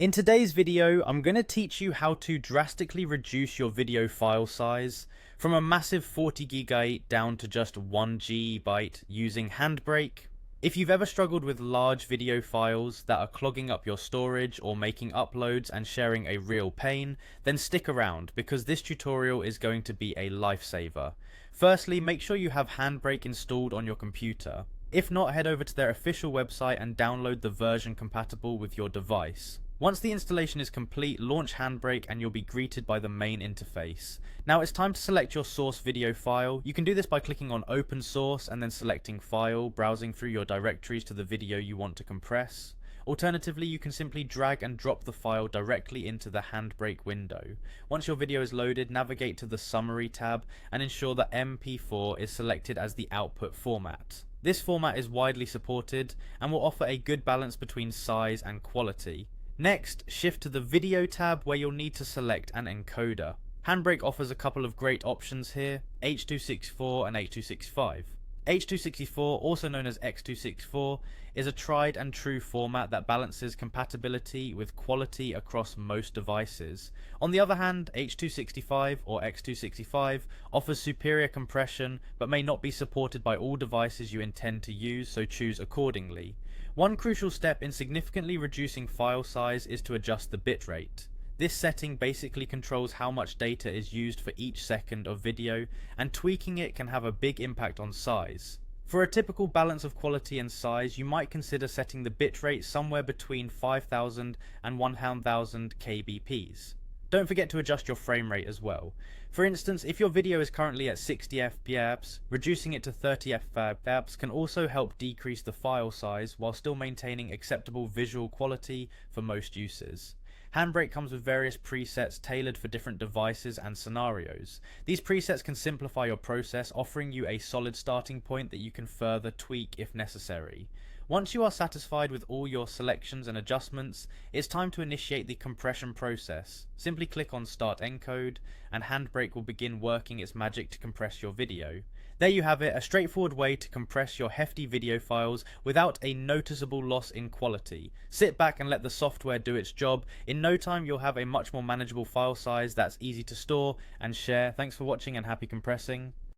In today's video, I'm going to teach you how to drastically reduce your video file size from a massive 40 GB down to just 1 GB using Handbrake. If you've ever struggled with large video files that are clogging up your storage or making uploads and sharing a real pain, then stick around because this tutorial is going to be a lifesaver. Firstly, make sure you have Handbrake installed on your computer. If not, head over to their official website and download the version compatible with your device. Once the installation is complete, launch Handbrake and you'll be greeted by the main interface. Now it's time to select your source video file. You can do this by clicking on Open Source and then selecting File, browsing through your directories to the video you want to compress. Alternatively, you can simply drag and drop the file directly into the Handbrake window. Once your video is loaded, navigate to the Summary tab and ensure that MP4 is selected as the output format. This format is widely supported and will offer a good balance between size and quality. Next, shift to the Video tab where you'll need to select an encoder. Handbrake offers a couple of great options here, H.264 and H.265. H.264, also known as X.264, is a tried and true format that balances compatibility with quality across most devices. On the other hand, H.265 or X.265 offers superior compression but may not be supported by all devices you intend to use, so choose accordingly. One crucial step in significantly reducing file size is to adjust the bitrate. This setting basically controls how much data is used for each second of video, and tweaking it can have a big impact on size. For a typical balance of quality and size, you might consider setting the bitrate somewhere between 5000 and 1000 kbps. Don't forget to adjust your frame rate as well. For instance, if your video is currently at 60 fps, reducing it to 30 fps can also help decrease the file size while still maintaining acceptable visual quality for most uses. Handbrake comes with various presets tailored for different devices and scenarios. These presets can simplify your process, offering you a solid starting point that you can further tweak if necessary. Once you are satisfied with all your selections and adjustments, it's time to initiate the compression process. Simply click on Start Encode and Handbrake will begin working its magic to compress your video. There you have it, a straightforward way to compress your hefty video files without a noticeable loss in quality. Sit back and let the software do its job. In no time you'll have a much more manageable file size that's easy to store and share. Thanks for watching and happy compressing.